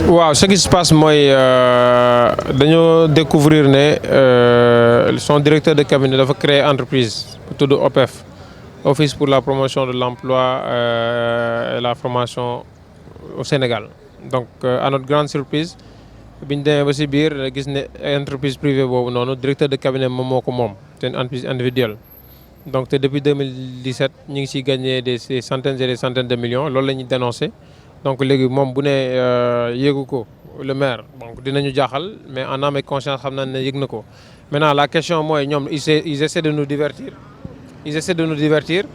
waaw ce qui se passe mooy dañoo découvrir son directeur de cabinet dafa créer entreprise bu tudd OPEF, Office pour la promotion de l'emploi et la formation au Sénégal. Donc à notre grande surprise bi ñu demee ba si biir gis ne entreprise privée boobu noonu directeur de cabinet moom moo ko moom, c'est une entreprise individuelle. Donc depuis 2017 ñu ngi siy gagné des centaines et des centaines de millions, loolu la ñuy dénoncé. Donc léegi moom bu ne yéegu ko le maire donc dinañu jaaxal, mais en âme et conscience xam nañ ne yëg na ko. Maintenant la question mooy ñoom ils essaient de nous divertir. Ils essaient de nous divertir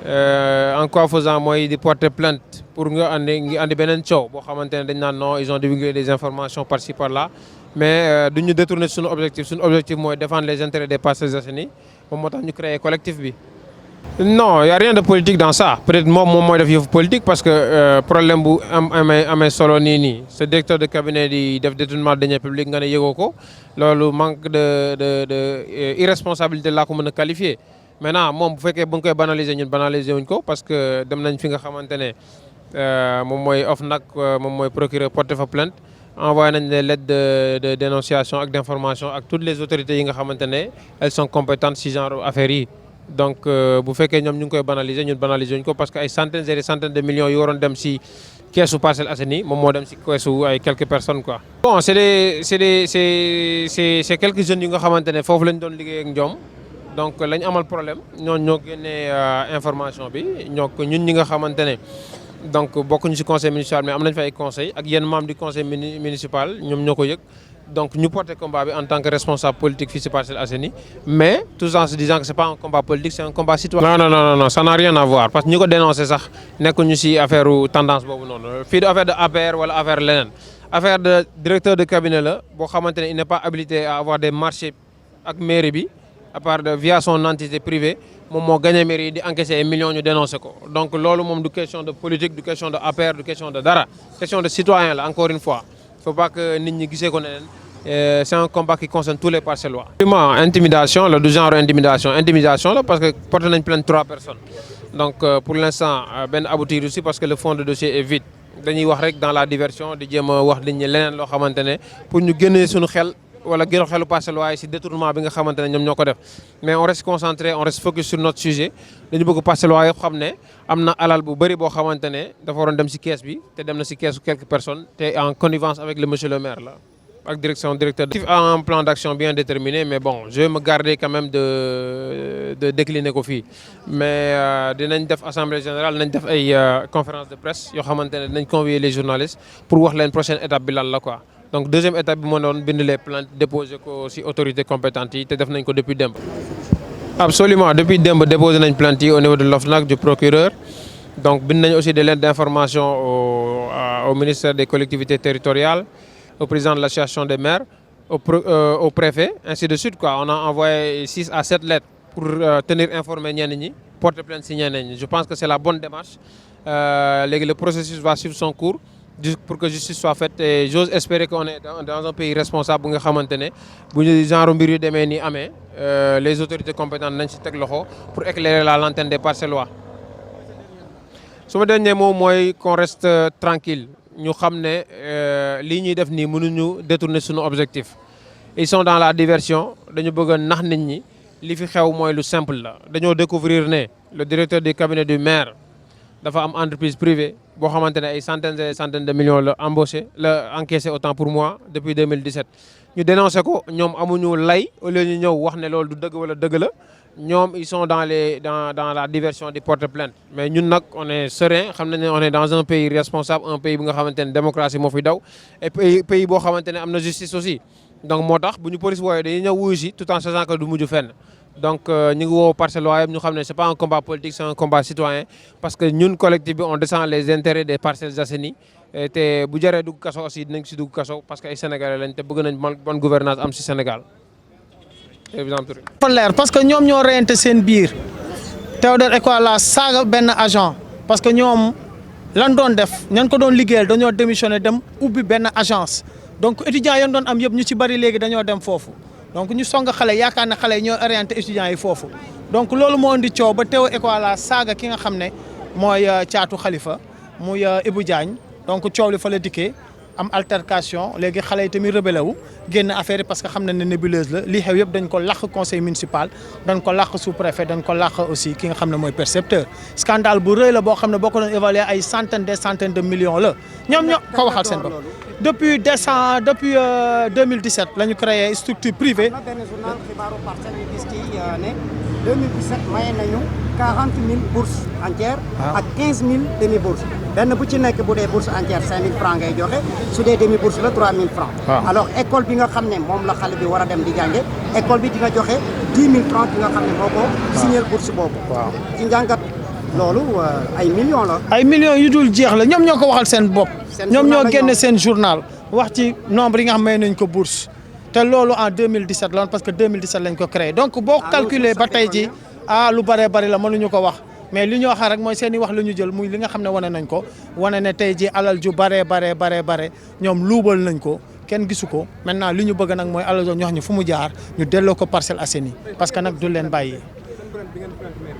en quoi faisant mooy di porter plainte pour nga andi beneen coow boo xamante ne dañ naan non ils ont divulgué des informations par-ci par-là, mais du ñu détourner suñu objectif. Suñu objectif mooy défendre les intérêts des Parcelles Assainies, moom moo tax ñu créer collectif bi. Non, il y a rien de politique dans ça. Peut-être moom mooy def yëfu politique parce que problème bu amee solo nii ce directeur de cabinet di def détournement de deniers publics nga ne yëgoo ko, loolu manque de irresponsabilité laa ko mën a qualifier. Maintenant moom bu fekkee bu nga koy banaliser ñun banaliser wuñ ko parce que dem nañ fi nga xamante ne moom mooy OFNAC, moom mooy procureur porté fa plainte, envoyé nañ des lettres de dénonciation ak d'information ak toutes les autorités yi nga xamante ne elles sont compétentes ci genre affaires yi. Donc bu fekkee ñoom ñu ngi koy banaliser ñun banaliser wuñ ko parce que ay centaines et des centaines de millions yu waroon dem ci keesu Parcelles Assainies moom moo dem ci keesu ay quelques personnes quoi. Bon c'est quelques jeunes yu nga xamante ne foofu lañ doon liggéey ak ñoom. Donc lañ amal problème ñoo génnee information bi ñun ñi nga xamante ne donc bokkuñu ci conseil municipal mais am nañ fa ay conseil ak yenn membres du conseil municipal ñoom ñoo ko yëg. Donc ñu porter combat bi en tant que responsable politique fii ci Parcelles Assainies, mais tout en se disant que c'est pas un combat politique, c'est un combat citoyen. Non, ça n'a rien à voir parce que ñi ko dénoncé sax nekkuñu ci affaire tendance boobu noonu. Fii du affaire de APR wala affaire leneen affaire de directeur de cabinet la boo xamante ne il n'est pas habilité à avoir des marchés ak mairie bi. À part via son entité privée moom moo gagné mairie di encaisser ay millions ñu dénoncé ko. Donc loolu moom du question de politique, du question de APR, du question de dara, question de citoyen la encore une fois. Faut pas que nit ñi gisee ko ne c'est un combat qui concerne tous les Parcellois. Intimidation la du genre intimidation la parce que porté nañ plainte 3 personnes. Donc pour l'instant benn aboutir aussi parce que le fond de dossier est vide. Dañuy wax rek dans la diversion di jéem a wax nit ñi leneen loo xamante ne pour ñu génnee suñu xel. Wala gën a xelu Parcellois yi ci détournement bi nga xamante ne ñoom ñoo ko def, mais on reste concentré, on reste focus sur notre sujet. Dañu bëgg Parcellois yëpp xam ne am na alal bu bëri boo xamante ne dafa waroon dem ci kees bi te dem na ci keesu quelques personnes te en connivence avec le monsieur le maire là ak directeur a un plan d'action bien déterminé, mais bon je vais me garder quand même de décliner ko fii. Mais dinañ def assemblée générale, nañ def ay conférence de presse yoo xamante ne dinañ convier les journalistes pour wax leen prochaine étape bi lan la quoi. Donc deuxième étape bi moo doon bind les plaintes déposer ko ci autorités compétentes yi te def nañ ko depuis démb. Absolument depuis démb déposer nañ plainte yi au niveau de l'OFNAC, du procureur. Donc bind nañ aussi des lettres d'information au ministère des collectivités territoriales, au président de l'association des maires, au préfet, ainsi de suite quoi. On a envoyé 6 à 7 lettres pour tenir informé ñenn ñi, porter plainte ci ñenn ñi. Je pense que c'est la bonne démarche. Léegi le processus va suivre son cours. Pour que justice soit faite et j'ose espérer qu'on est dans un pays responsable bu nga xamante ne bu ñu genre mbir yu demee nii amee les autorités compétentes nañ ci teg loxo pour éclairer la lanterne des Parcellois. Su dernier mot mooy qu'on reste tranquille, ñu xam ne lii ñuy def nii mënuñu détourner suñu objectif. Ils sont dans la diversion, dañu bëgg a nax nit ñi, li fi xew mooy lu simple la. Dañoo découvrir ne le directeur du cabinet du maire dafa am entreprise privée boo xamante ne ay centaines et centaines de millions la embauché la encaissé autant pour moi depuis 2017. ñu dénoncé ko ñoom amuñu lay au lieu ñu ñëw wax ne loolu du dëgg wala dëgg la ñoom ils sont dans la diversion di porter plainte. Mais ñun nag on est serein, xam nañ ne on est dans un pays responsable, un pays bi nga xamante ne démocratie moo fi daw et pays boo xamante ne am na justice aussi. Donc moo tax bu ñu police wooyee dañuy ñëw wuyu si tout en sachant que du mujj fenn. Donc ñu ngi woo Parcellois yëpp ñu xam ne c'est pas un combat politique, c'est un combat citoyen parce que ñun collectif bi on défend les intérêts des Parcelles Assainies te bu jaree dugg kaso aussi dinañ ci dugg kaso parce que ay Sénégalais lañ te bëgg nañ bonne gouvernance am ci Sénégal. Dafa leer parce que ñoom ñoo reyante seen biir Théodore Ekwala saaga benn agent parce que ñoom lan doon def ñan ko doon liggéeyal dañoo démissionné dem ubbi benn agence donc étudiants yi doon am yëpp ñu ci bari léegi dañoo dem foofu. Donc ñu song xale yaakaar na xale yi ñoo orienté étudiants yi foofu donc loolu moo indi coow ba Théo Ekwala saaga ki nga xam ne mooy caatu Khalifa muy Ibou Diagne donc coow li fa la dikkee am altercation léegi xale yi tamit rebelle wu génn affaire yi parce que xam nañ ne nébuleuse la lii xew yëpp dañ ko làq conseil municipal dañ ko làq sous-préfet dañ ko làq aussi ki nga xam ne mooy percepteur scandale bu rëy la boo xam ne boo ko doon évaluer ay centaines de millions la ñoom ñoo ko waxal seen bopp. depuis 2017 la ñu créé structure privée. am na benn journal xibaaru Parcelles ñu gis ci ne 2017 maye nañu 40 000 bourses entières. ak 15 000 demi bourses. benn bu ci nekk bu dee bourse entière 5 000 francs ngay joxe su dee demi bourse la 3 000 francs. alors école bi nga xam ne moom la xale bi war a dem di jànge école bi dina joxe 10 000 francs ki nga xam ne moo ko signé bourse boobu. ci njàngat loolu ay millions la. ay millions yu dul jeex la ñoom ñoo ko waxal seen bopp. ñoom ñoo génne seen journal wax ci nombre yi nga xam may nañ ko bourse te loolu en 2017 la woon parce que 2017 lañ ko créé donc boo calculer ba tey ji lu bëree bëri la mënuñu ko wax mais li ñu wax rek mooy seen i wax la ñu jël muy li nga xam ne wane nañ ko wane ne tey ji alal ju bare ñoom luubal nañ ko kenn gisu ko maintenant li ñu bëgg nag mooy alal joo ñu wax ñu fu mu jaar ñu delloo ko Parcelles Assainies parce que nag du leen bàyyi.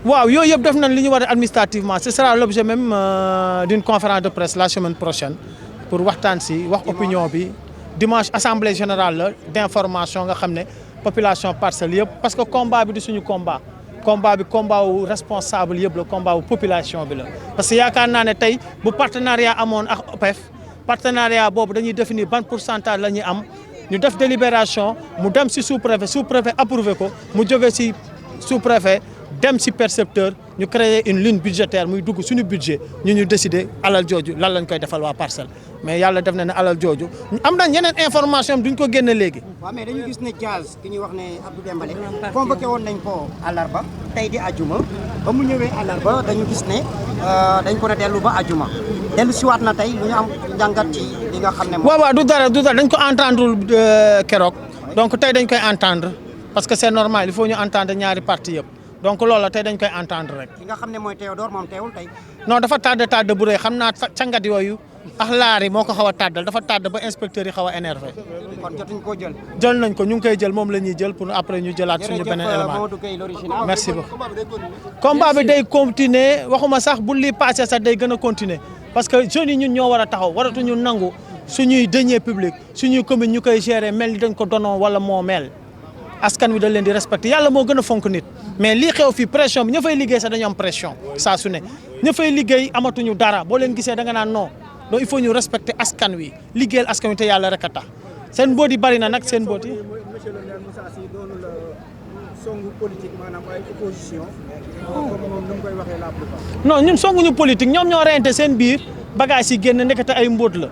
waaw yooyu yëpp def nañ li ñu war a administrativement ce sera l'objet même d'une conférence de presse la semaine prochaine pour waxtaan si wax opinion bi dimanche assemblée générale la d'information nga xam ne population Parcelles yëpp parce que combat bi du suñu combat bi combat wu responsable yëpp la combat wu population bi la parce que yaakaar naa ne tey bu partenariat amoon ak OPEF partenariat boobu dañuy définir ban pourcentage la ñuy am ñu def délibération mu dem si sous-préfet approuvé ko mu jóge si sous-préfet dem si percepteur ñu créer une ligne budgétaire muy dugg suñu budget ñu décider alal jooju lan lañ koy defal waa Parcelles mais yàlla def na ne alal jooju am na yeneen information duñ ko génne léegi. waaw mais dañu gis ne Diaz ki ñuy wax ne Abdou Dembélé convoqué woon nañ ko àllarba tey di àjjuma ba mu ñëwee àllarba dañu gis ne dañ ko ne dellu ba àjjuma dellu siwaat na tey lu ñu am njàngat ci li nga xam ne. waaw du dara dañ ko entendre keroog donc tey dañ koy entendre parce que c'est normal il faut ñu entendre ñaari parties yëpp. donc loolu la tey dañ koy entendre rek. ki nga xam ne mooy Théodore moom teewul tey. non dafa tardé bu rëy xam naa cangat yooyu ak laar yi moo ko xaw a tàddal dafa tàdd ba inspecteur yi xaw a énervé. kon jotuñ koo jël. jël nañ ko ñu ngi koy jël moom la ñuy jël pour après ñu jëlaat suñu beneen élément. merci beaucoup. combat bi day continuer waxuma sax bu lii passé sax day gën a continuer parce que jeunes yi ñun ñoo war a taxaw waratuñu nangu suñuy deniers publics suñuy commune ñu koy gérer mel ni dañ ko donoon wala moo mel. askan wi dañ leen di respecté yàlla moo gën a fonk nit mais lii xew fii pression bi ña fay liggéey sax dañu am pression saa su ne ña fay liggéey amatuñu dara boo leen gisee da nga naan non donc il faut ñu respecter askan wi liggéeyal askan wi te yàlla rek a tax seen mboot yi bari na nag seen mboot yi. monsieur le maire Moussa Sy doonul songu politique maanaam ay opposition. comme moom nu mu koy waxee la plupart. non ñun songuñu politique ñoom ñoo reyante seen biir bagage yi génn nekkate ay mbóot la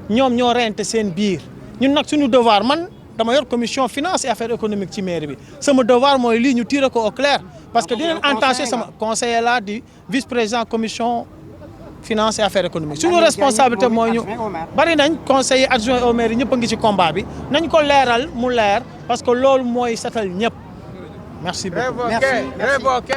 ñoom ñoo reyante seen biir ñun nag suñu devoir man. dama yor commission finance et affaires économiques ci mairie bi sama devoir mooy lii ñu tirer ko au clair parce que dinañ entaché sama conseiller la di vice-président commission finance et affaires économiques suñu responsabilité mooy ñu bari nañ conseiller adjoint au maire yi ñëpp a ngi ci combat bi nañ ko leeral mu leer parce que loolu mooy setal ñëpp merci beaucoup. Révoqué.